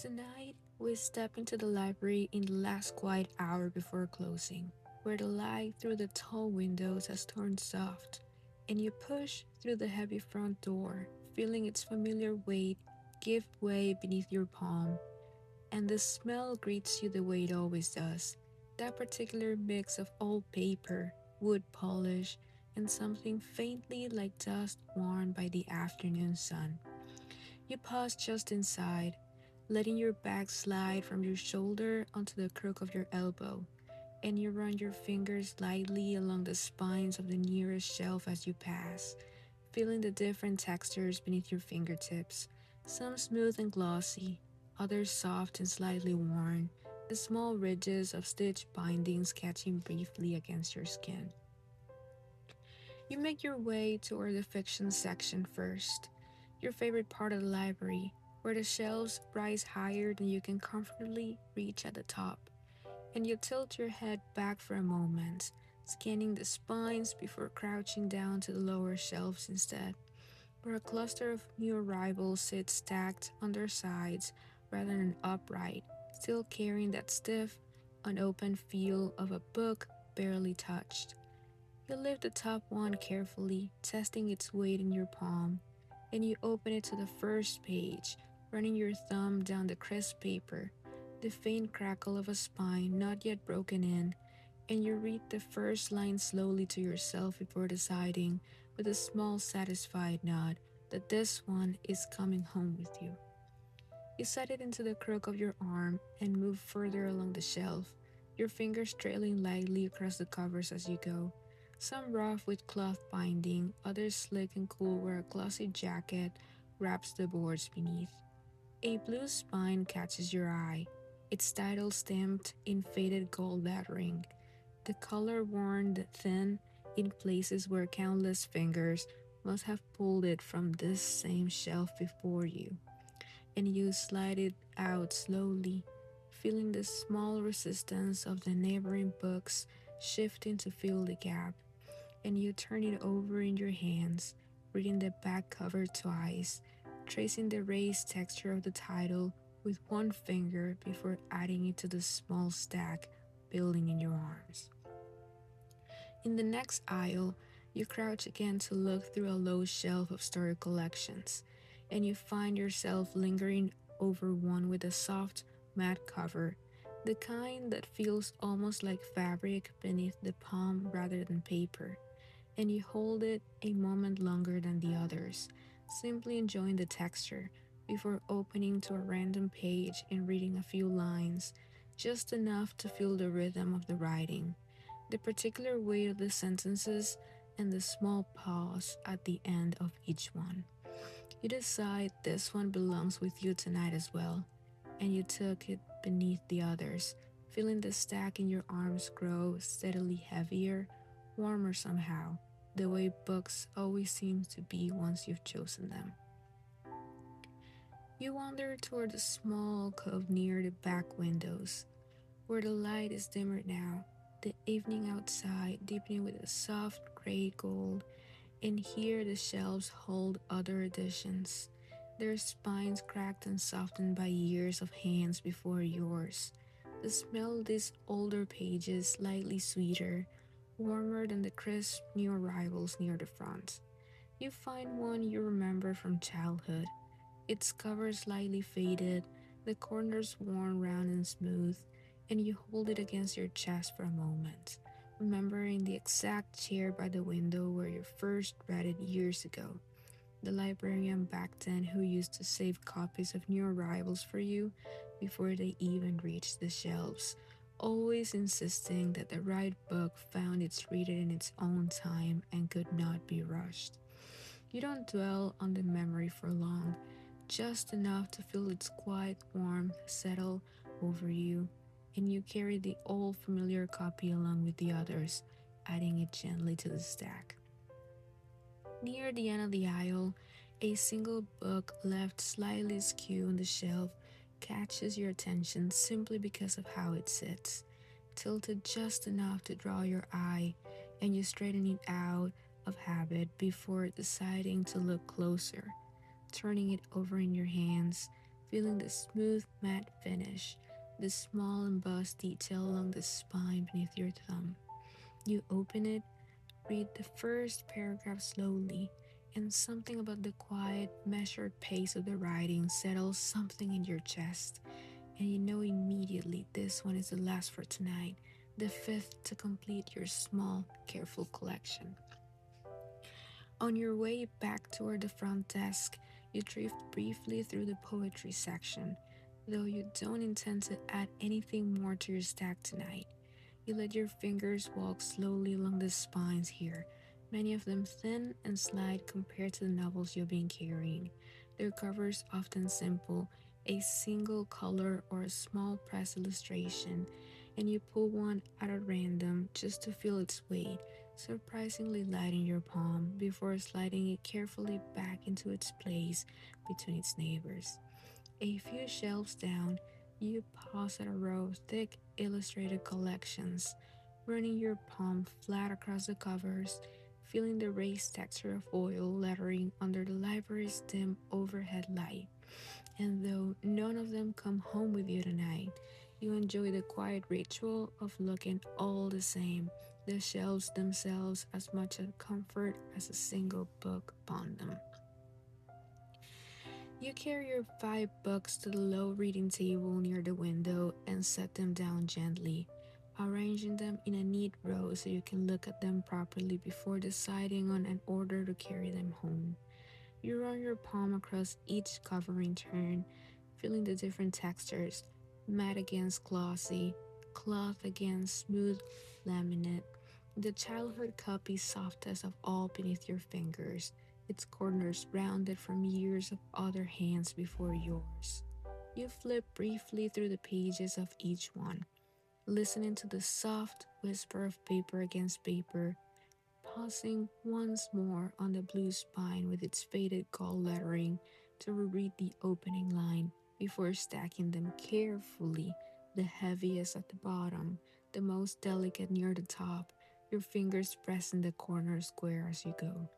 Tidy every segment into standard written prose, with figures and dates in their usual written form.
Tonight, we step into the library in the last quiet hour before closing, where the light through the tall windows has turned soft, and you push through the heavy front door, feeling its familiar weight give way beneath your palm, and the smell greets you the way it always does. That particular mix of old paper, wood polish, and something faintly like dust worn by the afternoon sun. You pause just inside, letting your bag slide from your shoulder onto the crook of your elbow, and you run your fingers lightly along the spines of the nearest shelf as you pass, feeling the different textures beneath your fingertips, some smooth and glossy, others soft and slightly worn, the small ridges of stitched bindings catching briefly against your skin. You make your way toward the fiction section first, your favorite part of the library, where the shelves rise higher than you can comfortably reach at the top, and you tilt your head back for a moment, scanning the spines before crouching down to the lower shelves instead, where a cluster of new arrivals sit stacked on their sides rather than upright, still carrying that stiff, unopened feel of a book barely touched. You lift the top one carefully, testing its weight in your palm, and you open it to the first page, running your thumb down the crisp paper, the faint crackle of a spine not yet broken in, and you read the first line slowly to yourself before deciding, with a small satisfied nod, that this one is coming home with you. You set it into the crook of your arm and move further along the shelf, your fingers trailing lightly across the covers as you go. Some rough with cloth binding, others slick and cool where a glossy jacket wraps the boards beneath. A blue spine catches your eye, its title stamped in faded gold lettering, the color worn thin in places where countless fingers must have pulled it from this same shelf before you, and you slide it out slowly, feeling the small resistance of the neighboring books shifting to fill the gap, and you turn it over in your hands, reading the back cover twice, tracing the raised texture of the title with one finger before adding it to the small stack building in your arms. In the next aisle, you crouch again to look through a low shelf of story collections, and you find yourself lingering over one with a soft, matte cover, the kind that feels almost like fabric beneath the palm rather than paper, and you hold it a moment longer than the others, simply enjoying the texture before opening to a random page and reading a few lines, just enough to feel the rhythm of the writing, the particular weight of the sentences, and the small pause at the end of each one. You decide this one belongs with you tonight as well, and you tuck it beneath the others, feeling the stack in your arms grow steadily heavier, warmer somehow, the way books always seem to be once you've chosen them. You wander toward the small cove near the back windows, where the light is dimmer now, the evening outside deepening with a soft gray gold, and here the shelves hold other editions, their spines cracked and softened by years of hands before yours. The smell of these older pages slightly sweeter, warmer than the crisp new arrivals near the front. You find one you remember from childhood, its cover slightly faded, the corners worn round and smooth, and you hold it against your chest for a moment, remembering the exact chair by the window where you first read it years ago. The librarian back then who used to save copies of new arrivals for you before they even reached the shelves, always insisting that the right book found its reader in its own time and could not be rushed. You don't dwell on the memory for long, just enough to feel its quiet warmth settle over you, and you carry the old familiar copy along with the others, adding it gently to the stack. Near the end of the aisle, a single book left slightly askew on the shelf catches your attention simply because of how it sits, tilted just enough to draw your eye, and you straighten it out of habit before deciding to look closer, turning it over in your hands, feeling the smooth matte finish, the small embossed detail along the spine beneath your thumb. You open it, read the first paragraph slowly, and something about the quiet, measured pace of the writing settles something in your chest, and you know immediately this one is the last for tonight, the fifth to complete your small, careful collection. On your way back toward the front desk, you drift briefly through the poetry section, though you don't intend to add anything more to your stack tonight. You let your fingers walk slowly along the spines here, many of them thin and slight compared to the novels you've been carrying. Their covers often simple, a single color or a small press illustration, and you pull one out at random just to feel its weight, surprisingly light in your palm before sliding it carefully back into its place between its neighbors. A few shelves down, you pause at a row of thick illustrated collections, running your palm flat across the covers, feeling the raised texture of oil lettering under the library's dim overhead light. And though none of them come home with you tonight, you enjoy the quiet ritual of looking all the same, the shelves themselves as much a comfort as a single book upon them. You carry your 5 books to the low reading table near the window and set them down gently, arranging them in a neat row so you can look at them properly before deciding on an order to carry them home. You run your palm across each cover in turn, feeling the different textures, matte against glossy, cloth against smooth laminate, the childhood copy softest of all beneath your fingers, its corners rounded from years of other hands before yours. You flip briefly through the pages of each one, listening to the soft whisper of paper against paper, pausing once more on the blue spine with its faded gold lettering to reread the opening line before stacking them carefully, the heaviest at the bottom, the most delicate near the top, your fingers pressing the corner square as you go.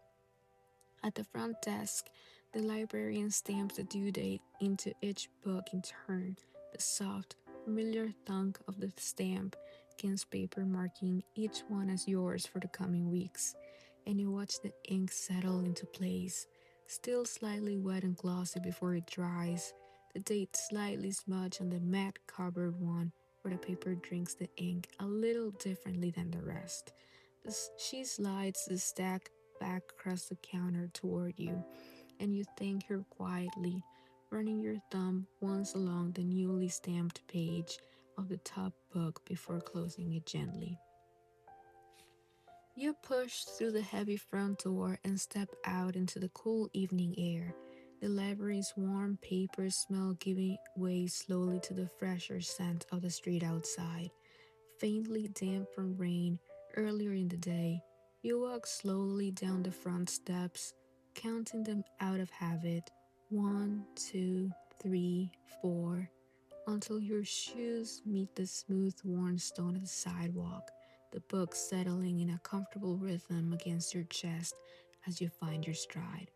At the front desk, the librarian stamps the due date into each book in turn, the soft, familiar thunk of the stamp against paper marking each one as yours for the coming weeks, and you watch the ink settle into place, still slightly wet and glossy before it dries, the date slightly smudged on the matte cardboard one where the paper drinks the ink a little differently than the rest. She slides the stack back across the counter toward you, and you thank her quietly, running your thumb once along the newly stamped page of the top book before closing it gently. You push through the heavy front door and step out into the cool evening air, the library's warm paper smell giving way slowly to the fresher scent of the street outside. Faintly damp from rain earlier in the day, you walk slowly down the front steps, counting them out of habit 1, 2, 3, 4, until your shoes meet the smooth worn stone of the sidewalk, the book settling in a comfortable rhythm against your chest as you find your stride.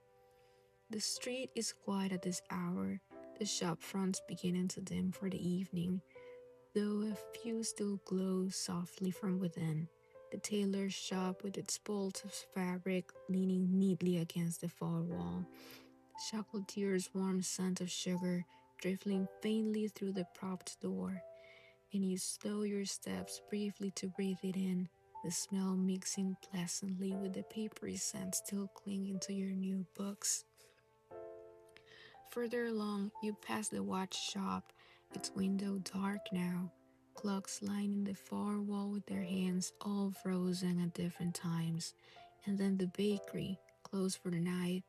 The street is quiet at this hour, the shop fronts beginning to dim for the evening, though a few still glow softly from within. The tailor's shop with its bolts of fabric leaning neatly against the far wall. The chocolatier's warm scent of sugar drifting faintly through the propped door, and you slow your steps briefly to breathe it in, the smell mixing pleasantly with the papery scent still clinging to your new books. Further along, you pass the watch shop, its window dark now, clocks lining the far wall with their hands all frozen at different times, and then the bakery, closed for the night,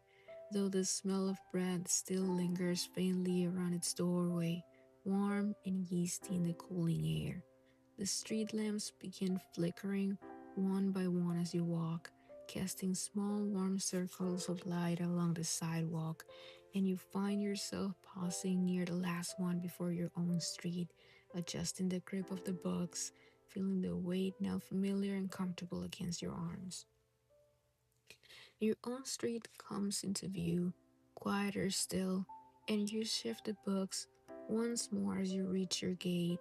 though the smell of bread still lingers faintly around its doorway, warm and yeasty in the cooling air. The street lamps begin flickering one by one as you walk, casting small warm circles of light along the sidewalk, and you find yourself pausing near the last one before your own street, adjusting the grip of the books, feeling the weight now familiar and comfortable against your arms. Your own street comes into view, quieter still, and you shift the books once more as you reach your gate,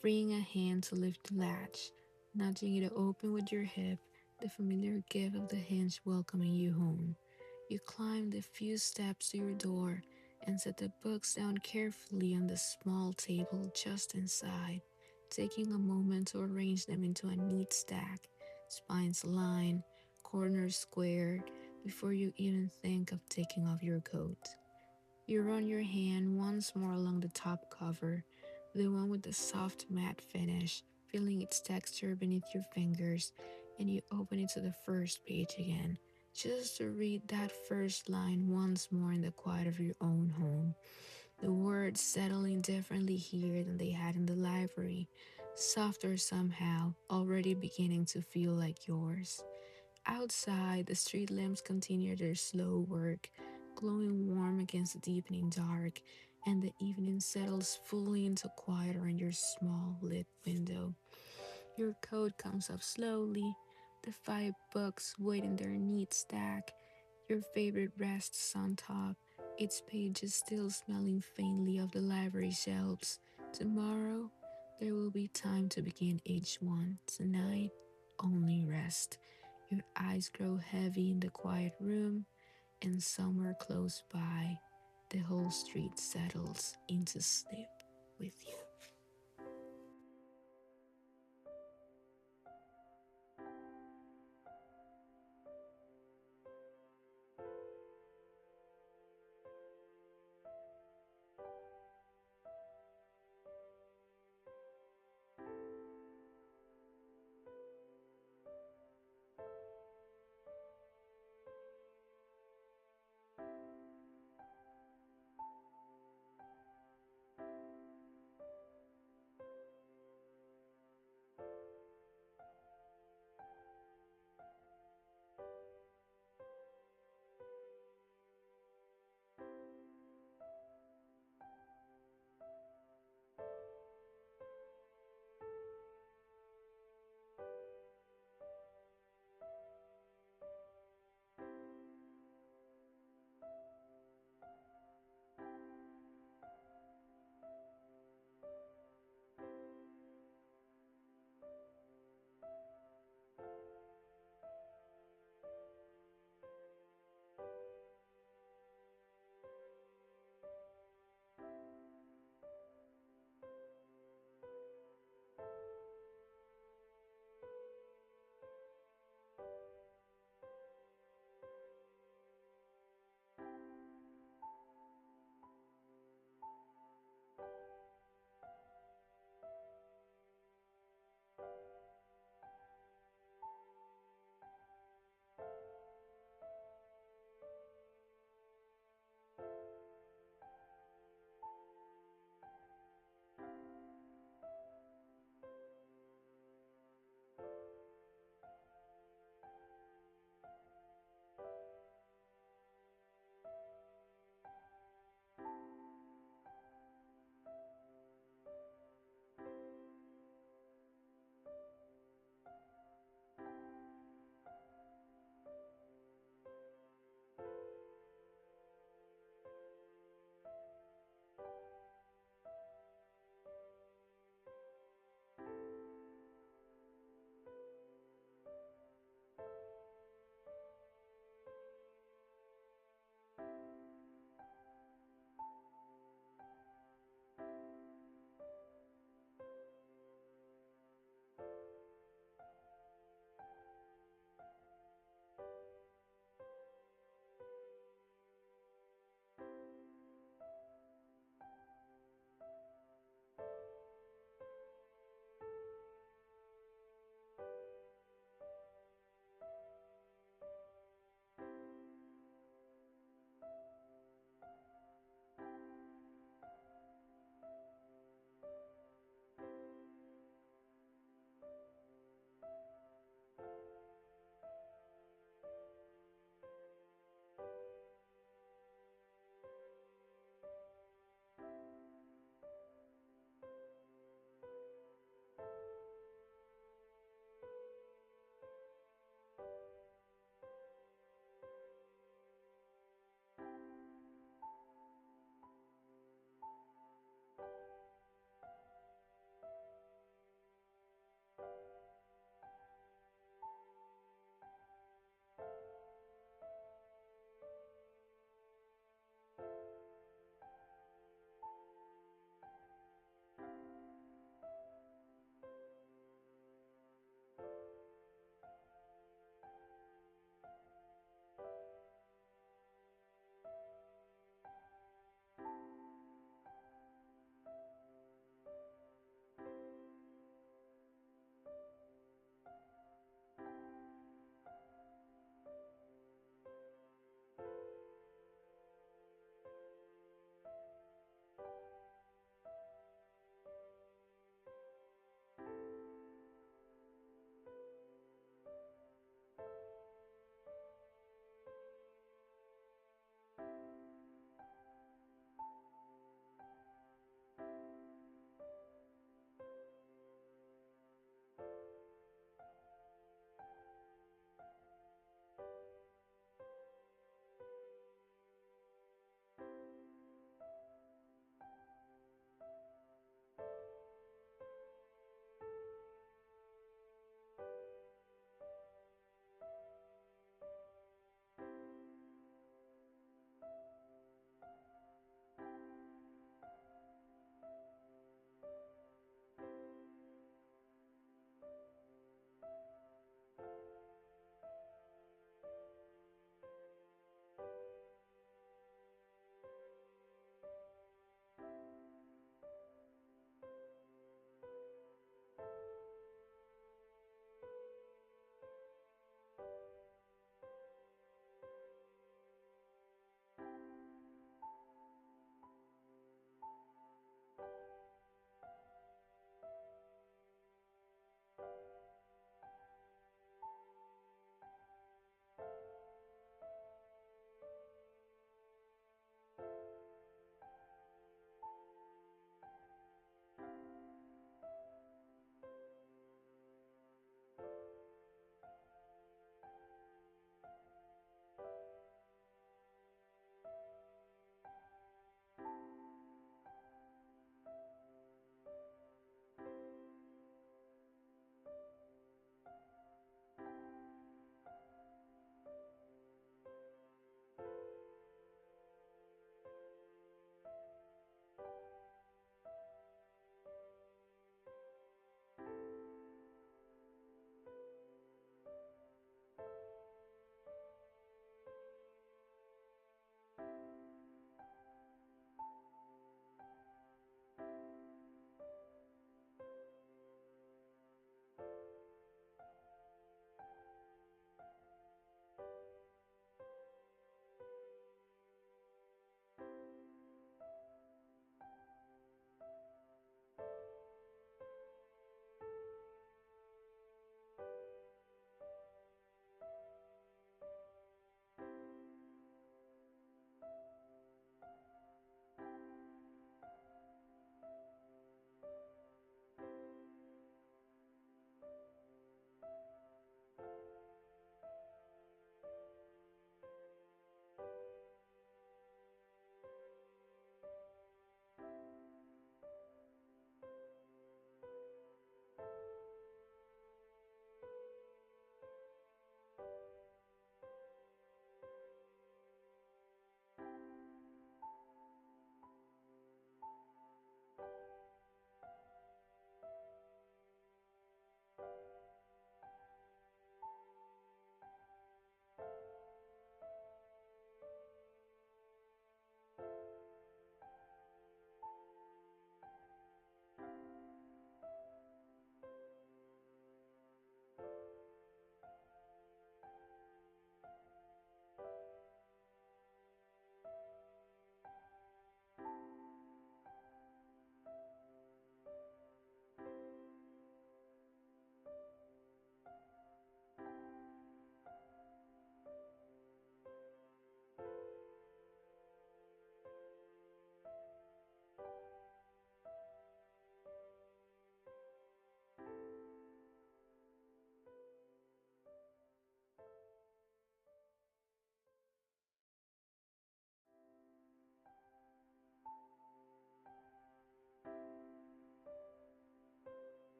freeing a hand to lift the latch, nudging it open with your hip, the familiar give of the hinge welcoming you home. You climb the few steps to your door and set the books down carefully on the small table just inside, taking a moment to arrange them into a neat stack, spines aligned, corners squared, before you even think of taking off your coat. You run your hand once more along the top cover, the one with the soft matte finish, feeling its texture beneath your fingers, and you open it to the first page again, just to read that first line once more in the quiet of your own home. The words settling differently here than they had in the library, softer somehow, already beginning to feel like yours. Outside, the street lamps continue their slow work, glowing warm against the deepening dark, and the evening settles fully into quiet around your small lit window. Your coat comes up slowly, the five books wait in their neat stack, your favorite rests on top, its pages still smelling faintly of the library shelves. Tomorrow, there will be time to begin each one. Tonight, only rest. Your eyes grow heavy in the quiet room, and somewhere close by, the whole street settles into sleep with you.